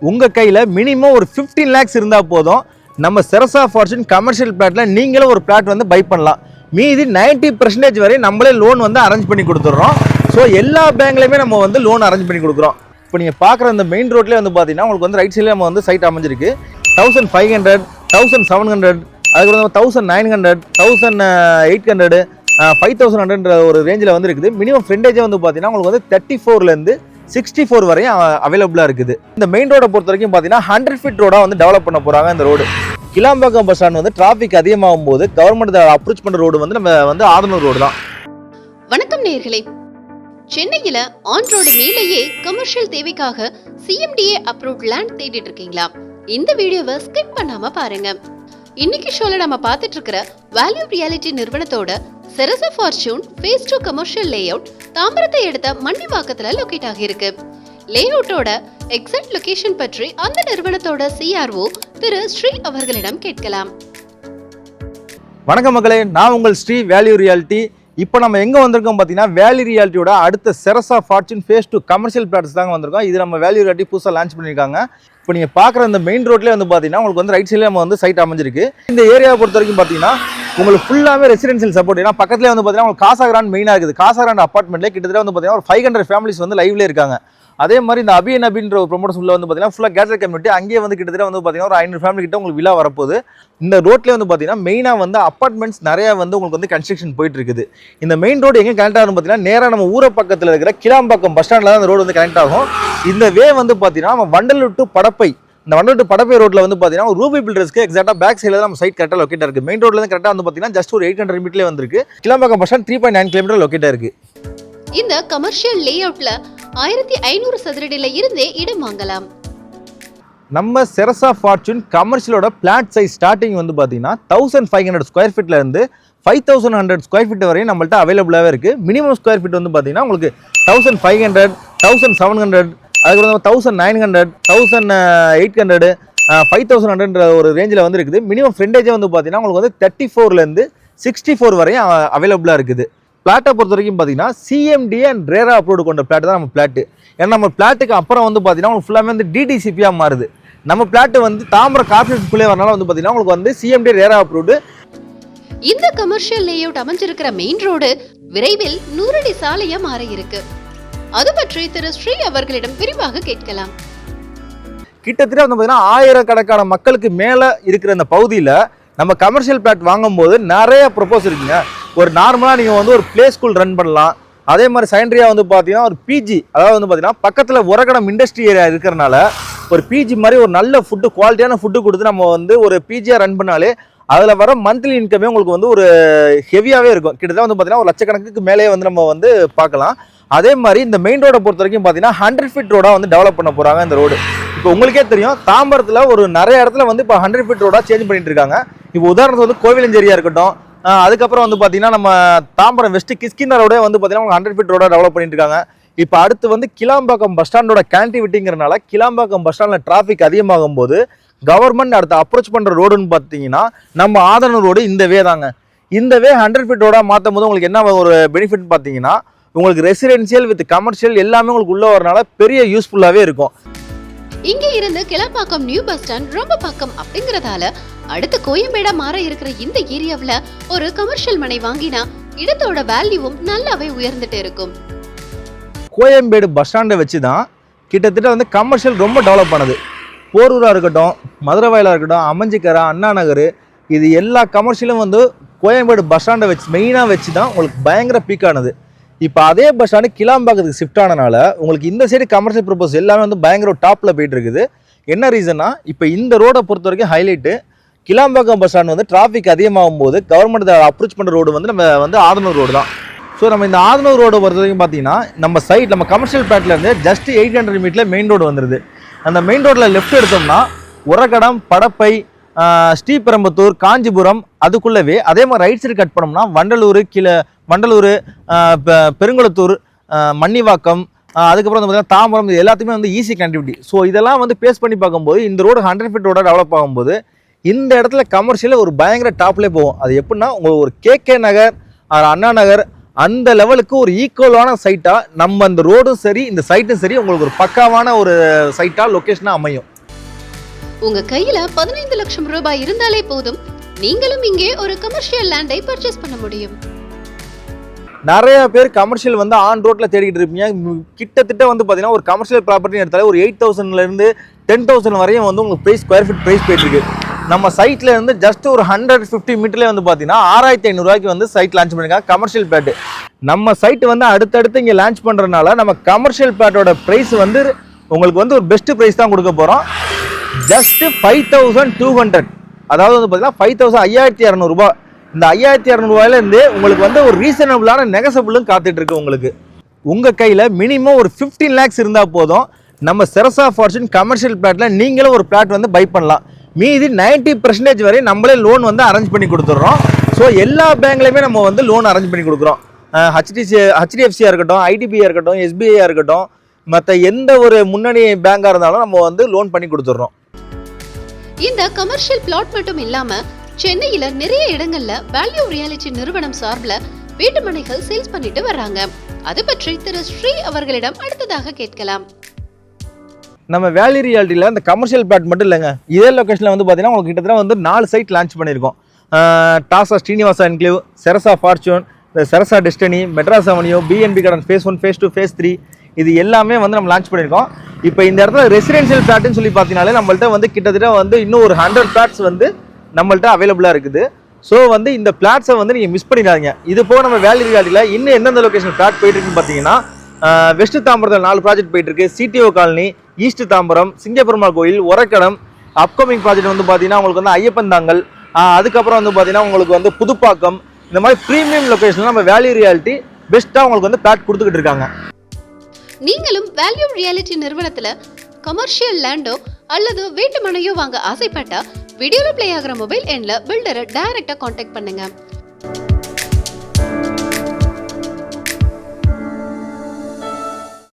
உங்கள் கையில் மினிமம் ஒரு 15 lakhs இருந்தால் போதும். நம்ம செரசா ஃபார்ச்சூன் கமர்ஷியல் பிளாட்டில் நீங்களும் ஒரு பிளாட் வந்து பை பண்ணலாம். மீதி 90% வரை நம்மளே லோன் வந்து அரேஞ்ச் பண்ணி கொடுத்துட்றோம். ஸோ எல்லா பேங்க்லையுமே நம்ம வந்து லோன் அரேஞ்ச் பண்ணி கொடுக்குறோம். இப்போ நீங்கள் பார்க்குற இந்த மெயின் ரோட்லேயே வந்து பார்த்தீங்கன்னா உங்களுக்கு வந்து ரைட் சைடில் நம்ம வந்து சைட் அமைஞ்சிருக்கு. 1500, 1700, அதுக்கப்புறம் 1900, 1800, 5100 ஒரு ரேஞ்சில் வந்து இருக்குது. மினிமம் ஃப்ரண்டேஜே வந்து பார்த்தீங்கன்னா உங்களுக்கு வந்து 34லேருந்து 64 வரையும் அவைலபிளாக இருக்குது. இந்த மெயின் ரோடை பொறுத்த வரைக்கும் பார்த்தீங்கன்னா 100 feet ரோடாக வந்து டெவலப் பண்ண போகிறாங்க. இந்த ரோடு கிளாம்பாக்கம் பஸ் ஸ்டாண்ட் வந்து டிராஃபிக் அதிகமாகும் போது கவர்மெண்ட் அப்ரோச் பண்ணுற ரோடு வந்து நம்ம வந்து ஆதனூர் ரோடு தான். வணக்கம் நேயர்களே, சென்னையில ஆன் ரோடு மேலேயே கமர்ஷியல் தேவைக்காக சிஎம்டிஏ அப்ரூவ்ட் லேண்ட் தேடிட்டு இருக்கீங்களா? இந்த வீடியோவை ஸ்கிப் பண்ணாம பாருங்க. இன்னைக்கு ஷோல நம்ம பார்த்துட்டு இருக்கிற வேல்யூ ரியாலிட்டி நிறுவனத்தோட செரசா ஃபார்ச்சூன் ஃபேஸ் 2 கமர்ஷியல் லேஅவுட் தாம்பரத்தை எடுத்த மண்டிவாக்கத்துல லொகேட் ஆகியிருக்கு. லேஅவுட்டோட எக்ஸாக்ட் லொகேஷன் பற்றி அந்த நிறுவனத்தோட சிஆர்ஓ திரு ஸ்ரீ அவர்களிடம் கேட்கலாம். வணக்கம் மக்களே, நான் உங்கள் ஸ்ரீ வேல்யூ ரியாலிட்டி. இப்போ நம்ம எங்கே வந்திருக்கோம் பார்த்தீங்கன்னா வேல்யூ ரியாலிட்டியோட அடுத்த செரசா ஃபார்ச்சூன் ஃபேஸ் 2 கமர்ஷியல் பிளாட்ஸ் தாங்க வந்திருக்கோம். இது நம்ம வேல்யூ ரியாலிட்டி புதுசாக லான்ச் பண்ணியிருக்காங்க. இப்போ நீங்கள் பார்க்குற இந்த மெயின் ரோட்லேயே வந்து பார்த்தீங்கன்னா உங்களுக்கு வந்து ரைட் சைடில் நம்ம வந்து சைட் அமைஞ்சிருக்கு. இந்த ஏரியாவை பொறுத்த வரைக்கும் பார்த்தீங்கன்னா உங்களுக்கு ஃபுல்லாகவே ரெசிடென்ஷியல் சப்போர்ட். ஏன்னா பக்கத்துலேயே வந்து பார்த்தீங்கன்னா உங்களுக்கு காசாகிராண்ட் மெயினாக இருக்குது. காசாகிராண்ட் அப்பார்ட்மெண்ட்லேயே கிட்டத்தட்ட வந்து பார்த்தீங்கன்னா ஒரு 500 ஃபேமிலிஸ் வந்து லைவ்லேயே இருக்காங்க. அதே மாதிரி இந்த அபியன் அப்படின்ற ஒரு ப்ரொமோட்டர்ஸ் உள்ள வந்து பார்த்தீங்கன்னா ஃபுல்லாக கேட்டர் கம்யூனிட்டி. அங்கேயே வந்து கிட்டத்தட்ட வந்து பார்த்தீங்கன்னா ஒரு 500 ஃபேமிலி கிட்ட உங்களுக்கு விழா வரப்போகுது. இந்த ரோட்லேயே வந்து பார்த்தீங்கன்னா மெயினாக வந்து அப்பார்ட்மெண்ட்ஸ் நிறையா வந்து உங்களுக்கு வந்து கன்ஸ்ட்ரக்ஷன் போயிட்டு இருக்குது. இந்த மெயின் ரோடு எங்கே கனெக்ட் ஆகும் பார்த்தீங்கன்னா நேராக நம்ம ஊரை பக்கத்தில் இருக்கிற கிளாம்பாக்கம் பஸ் ஸ்டாண்டில் தான் அந்த ரோடு வந்து கனெக்ட் ஆகும். இந்த வே வந்து பார்த்தீங்கன்னா நம்ம வண்டலூர் டு படப்பை, இந்த வண்டலூர் டு படப்பை ரோட்டில் வந்து பார்த்தீங்கன்னா ரூபி பில்டர்ஸ்க்கு எக்ஸாக்டாக பேக் சைடில் தான் நம்ம சைட் கரெக்டாக லொக்கேட்டாக இருக்குது. மெயின் ரோட்லேருந்து கரெக்டாக வந்து பார்த்தீங்கன்னா ஜஸ்ட் ஒரு 800 மீட்டர்லேயே வந்துருக்கு. கிளாம்பாக்கம் பஸ் ஸ்டாண்ட் 3.9 கிலோமீட்டர் லொக்கேட்டாக இருக்குது. இந்த கமர்ஷியல் லேஅவுட்ல 1500 சதுரடியில இருந்தே இடம் வாங்கலாம். நம்ம செரசா ஃபார்ச்சூன் கமர்ஷியலோட பிளாட் சைஸ் ஸ்டார்டிங் வந்து பார்த்தீங்கன்னா 1500 ஸ்கொயர் ஃபீட்ல இருந்து 5100 ஸ்கொயர் ஃபீட் வரையும் நம்மள்ட்ட அவைலபிளாகவே இருக்குது. மினிமம் ஸ்கொயர் ஃபீட் வந்து பார்த்தீங்கன்னா உங்களுக்கு 1500, 1700, அதுக்கப்புறம் 1900, 1800, 5100 ஒரு ரேஞ்சில் வந்து இருக்குது. மினிமம் ஃப்ரண்டேஜே வந்து பார்த்தீங்கன்னா உங்களுக்கு வந்து 34லேருந்து 64 வரையும் அவைலபிளாக இருக்குது. பிளாட்டை பொறுத்த வரைக்கும் பார்த்தீங்கன்னா சிஎம்டிஏ அண்ட் ரேரா அப்ரூவ்டு கொண்ட பிளாட் தான் நம்ம பிளாட்டு. ஏன்னா நம்ம பிளாட்டுக்கு அப்புறம் வந்து பார்த்தீங்கன்னா உங்களுக்கு ஃபுல்லாமே வந்து டிடிசிபியாக மாறுது. நம்ம பிளாட்டு வந்து தாம்பரம் கார்பரேஷனுக்குள்ளே வரனால வந்து பார்த்தீங்கன்னா உங்களுக்கு வந்து சிஎம்டிஏ ரேரா அப்ரூவ்டு. இந்த கமர்ஷியல் லேஅவுட் அமைஞ்சிருக்கிற மெயின் ரோடு விரைவில் 100 அடி சாலையா மாற இருக்கு. அது பற்றி திரு ஸ்ரீ அவர்களிடம் விரிவாக கேட்கலாம். கிட்டத்தட்ட வந்து பார்த்தீங்கன்னா 1000 கணக்கான மக்களுக்கு மேலே இருக்கிற இந்த பகுதியில் நம்ம கமர்ஷியல் பிளாட் வாங்கும்போது நிறைய ப்ரொப்போஸ் இருக்குங்க. ஒரு நார்மலாக நீங்கள் வந்து ஒரு பிளே ஸ்கூல் ரன் பண்ணலாம். அதே மாதிரி செகண்டரியாக வந்து பார்த்தீங்கன்னா ஒரு பிஜி, அதாவது வந்து பார்த்தீங்கன்னா பக்கத்தில் உரகடம் இண்டஸ்ட்ரி ஏரியா இருக்கிறனால ஒரு பிஜி மாதிரி ஒரு நல்ல ஃபுட்டு, குவாலிட்டியான ஃபுட்டு கொடுத்து நம்ம வந்து ஒரு பிஜியாக ரன் பண்ணாலே அதில் வர மந்த்லி இன்கமே உங்களுக்கு வந்து ஒரு ஹெவியாகவே இருக்கும். கிட்டத்தட்ட வந்து பார்த்தீங்கன்னா ஒரு லட்சக்கணக்குக்கு மேலே வந்து நம்ம வந்து பார்க்கலாம். அதே மாதிரி இந்த மெயின் ரோடை பொறுத்த வரைக்கும் பார்த்தீங்கன்னா 100 feet ரோடாக வந்து டெவலப் பண்ண போகிறாங்க இந்த ரோடு. இப்போ உங்களுக்கே தெரியும் தாம்பரத்தில் ஒரு நிறைய இடத்துல வந்து இப்போ 100 feet ரோடாக சேஞ்ச் பண்ணிட்டு இருக்காங்க. இப்போ உதாரணத்துக்கு வந்து கோவிலஞ்சேரியா இருக்கட்டும், அதுக்கப்புறம் வந்து பார்த்தீங்கன்னா நம்ம தாம்பரம் வெஸ்ட் கிஸ்கிந்தா ரோடே வந்து பார்த்தீங்கன்னா 100 feet ரோடாக டெவலப் பண்ணிட்டு இருக்காங்க. இப்போ அடுத்து வந்து கிளாம்பாக்கம் பஸ் ஸ்டாண்டோட கனெக்டிவிட்டிங்கிறனால கிளாம்பாக்கம் பஸ் ஸ்டாண்டில் டிராஃபிக் அதிகமாகும் போது கவர்மெண்ட் அடுத்து அப்ரோச் பண்ணுற ரோடுன்னு பார்த்தீங்கன்னா நம்ம ஆதனூர் ரோடு இந்த வே தாங்க. இந்த வே 100 feet ரோடாக மாற்றும் போது உங்களுக்கு என்ன ஒரு பெனிஃபிட் பார்த்தீங்கன்னா உங்களுக்கு ரெசிடென்சியல் வித் கமர்ஷியல் எல்லாமே உங்களுக்கு உள்ள வரனால பெரிய யூஸ்ஃபுல்லாகவே இருக்கும். இங்கே இருந்து கிளாம்பாக்கம் நியூ பஸ் ஸ்டாண்ட் ரொம்ப பக்கம் அப்படிங்கறதால அடுத்து கோயம்பேடா மாற இருக்கிற இந்த ஏரியாவில் ஒரு கமர்ஷியல் மனை வாங்கினா இடத்தோட வேல்யூவும் நல்லாவே உயர்ந்துட்டு இருக்கும். கோயம்பேடு பஸ் ஸ்டாண்டை வச்சு தான் கிட்டத்தட்ட வந்து கமர்ஷியல் ரொம்ப டெவலப் பண்ணுது. போரூராக இருக்கட்டும், மதுரை வயலாக இருக்கட்டும், அமைஞ்சிக்கரை, அண்ணா நகர், இது எல்லா கமர்ஷியலும் வந்து கோயம்பேடு பஸ் ஸ்டாண்டை வச்சு மெயினாக வச்சு தான் உங்களுக்கு பயங்கர பீக்கானது. இப்போ அதே பஸ் ஸ்டாண்டு கிளாம்பாக்கத்துக்கு ஷிஃப்ட் ஆனனால உங்களுக்கு இந்த சைடு கமர்ஷியல் ப்ரொப்போஸ் எல்லாமே வந்து பயங்கர டாப்பில் போயிட்டு இருக்குது. என்ன ரீசன்னா இப்போ இந்த ரோடை பொறுத்த வரைக்கும் ஹைலைட்டு கிளாம்பாக்கம் பஸ் ஸ்டாண்ட் வந்து டிராஃபிக் அதிகமாகும் போது கவர்மெண்ட் அப்ரோச் பண்ணுற ரோடு வந்து நம்ம வந்து ஆதனூர் ரோடு தான். ஸோ நம்ம இந்த ஆதனூர் ரோடை பொறுத்த வரைக்கும் பார்த்தீங்கன்னா நம்ம சைட் நம்ம கமர்ஷியல் பிளாட்லேருந்து ஜஸ்ட் 800 மீட்டரில் மெயின் ரோடு வந்துடுது. அந்த மெயின் ரோட்டில் லெஃப்ட் எடுத்தோம்னா உரகடம், படப்பை, ஸ்ரீபெரும்புத்தூர், காஞ்சிபுரம் அதுக்குள்ளவே. அதே மாதிரி ரைட் சைடு கட் பண்ணோம்னா வண்டலூர், பெருங்குளத்தூர், மன்னிவாக்கம், அதுக்கப்புறம் வந்து பார்த்தீங்கன்னா தாம்பரம், இது எல்லாத்துக்குமே வந்து ஈஸி கனெக்டிவிட்டி. ஸோ இதெல்லாம் வந்து பேஸ் பண்ணி பார்க்கும்போது இந்த ரோடு 100 feet ரோடாக டெவலப் ஆகும்போது இந்த இடத்துல கமர்ஷியலில் ஒரு பயங்கர டாப்லேயே போகும். அது எப்படின்னா உங்களுக்கு ஒரு கேகே நகர், அண்ணா நகர், அந்த லெவலுக்கு ஒரு ஈக்குவலான சைட்டா நம்ம அந்த ரோடும் சரி இந்த சைட்டும் சரி உங்களுக்கு ஒரு பக்காவான ஒரு சைட்டா லொகேஷனா அமையும். உங்க கையில 15 லட்சம் ரூபாய் இருந்தாலே போதும், நீங்களும் இங்கே ஒரு கமர்ஷியல் லேண்டை பர்ச்சேஸ் பண்ண முடியும். நிறைய பேர் கமர்ஷியல் வந்து ஆன் ரோட்ல தேடிட்டு இருப்பீங்க. கிட்டத்தட்ட வந்து பாத்தீங்கன்னா ஒரு கமர்ஷியல் ப்ராப்பர்ட்டி எடுத்தாலே ஒரு 8,000ல இருந்து 10,000 வரையும் வந்து உங்களுக்கு பிரைஸ் ஸ்கொயர் ஃபீட் பிரைஸ் போயிட்டு இருக்கு. நம்ம சைட்ல இருந்து ஜஸ்ட் ஒரு 150 மீட்டர்ல வந்து பாத்தீங்கன்னா 6,500 ரூபாய்க்கு வந்து சைட் லான்ச் பண்ணிருக்காங்க கமர்ஷியல் பிளாட். நம்ம சைட் வந்து அடுத்தடுத்து இங்க லான்ச் பண்றதுனால நம்ம கமர்ஷியல் பிளாட்டோட பிரைஸ் வந்து உங்களுக்கு வந்து ஒரு பெஸ்ட் பிரைஸ் தான் கொடுக்க போறோம். ஜஸ்ட் 5,200, அதாவது வந்து பாத்தீங்கன்னா 5,200 ரூபாய். இந்த 5,200 ரூபாயில இருந்து உங்களுக்கு வந்து ஒரு ரீசனபிளான நெகசபிளும் காத்துட்டு இருக்கு. உங்களுக்கு உங்க கையில மினிமம் ஒரு 15 lakhs இருந்தா போதும், நம்ம செரசா ஃபார்ச்சூன் கமர்ஷியல் பிளாட்ல நீங்களும் ஒரு பிளாட் வந்து பை பண்ணலாம். மீதி 90% வரை நம்மளே லோன் வந்து அரேஞ்ச் பண்ணி கொடுத்துட்றோம். ஸோ எல்லா பேங்க்லையுமே நம்ம வந்து லோன் அரேஞ்ச் பண்ணி கொடுக்குறோம். HDFCயா இருக்கட்டும், IDBயா இருக்கட்டும், SBIயா இருக்கட்டும், மற்ற எந்த ஒரு முன்னணி பேங்காக இருந்தாலும் நம்ம வந்து லோன் பண்ணி கொடுத்துட்றோம். இந்த கமர்ஷியல் பிளாட் மட்டும் இல்லாம சென்னையில நிறைய இடங்கள்ல வேல்யூ ரியாலிட்டி நிறுவனம் சார்பில் வீட்டுமனைகள் சேல்ஸ் பண்ணிட்டு வர்றாங்க. அது பற்றி திரு ஸ்ரீ அவர்களிடம் அடுத்ததாக கேட்கலாம். நம்ம வேல்யூ ரியாலிட்டியில் இந்த கமர்ஷியல் பிளாட் மட்டும் இல்லைங்க, இதே லொக்கேஷனில் வந்து பார்த்தீங்கன்னா உங்களுக்கு கிட்டத்தட்ட வந்து 4 சைட் லான்ச் பண்ணியிருக்கோம். டாசா ஸ்ரீனிவாசா என்க்ளேவ், செரசா ஃபார்ச்சூன், செரசா destiny, Madras avenue, BNB garden phase 1, phase 2, phase 3, இது எல்லாமே வந்து நம்ம லான்ச் பண்ணியிருக்கோம். இப்போ இந்த இடத்துல ரெசிடென்ஷியல் பிளாட்னு சொல்லி பார்த்தீங்கனாலே நம்மள்ட்ட வந்து கிட்டத்தட்ட வந்து இன்னும் ஒரு 100 பிளாட்ஸ் வந்து நம்மள்ட்ட அவைலபிளாக இருக்குது. ஸோ வந்து இந்த பிளாட்ஸை வந்து நீங்கள் மிஸ் பண்ணிடாதீங்க. இது போக நம்ம வேல்யூ ரியாலிட்டியில் இன்னும் எந்தெந்த லொக்கேஷன் பிளாட் போயிட்டு இருக்குன்னு பார்த்தீங்கன்னா, வெஸ்ட் தாம்பரத்தில் 4 ப்ராஜெக்ட் போயிட்டு இருக்கு. CTO colony, east Tambaram, Singaperumal Koil, Orakkadam. Upcoming project வந்து பார்த்தீங்கன்னா உங்களுக்கு வந்து ஐயப்பன் தாங்கல், அதுக்கப்புறம் வந்து பார்த்தீங்கன்னா உங்களுக்கு வந்து புதுப்பாக்கம். இந்த மாதிரி ப்ரீமியம் லொக்கேஷனில் நம்ம வேல்யூ ரியாலிட்டி பெஸ்ட்டாக உங்களுக்கு வந்து பிளாட் கொடுத்துக்கிட்டு இருக்காங்க. நீங்களும் வேல்யூ ரியாலிட்டி நிறுவனத்துல கமர்ஷியல் லேண்டோ அல்லது வீட்டு மனையோ வாங்க ஆசைப்பட்டா வீடியோல பிளே ஆகிற மொபைல் எண்ணில் பில்டரை டைரக்டா கான்டாக்ட் பண்ணுங்க.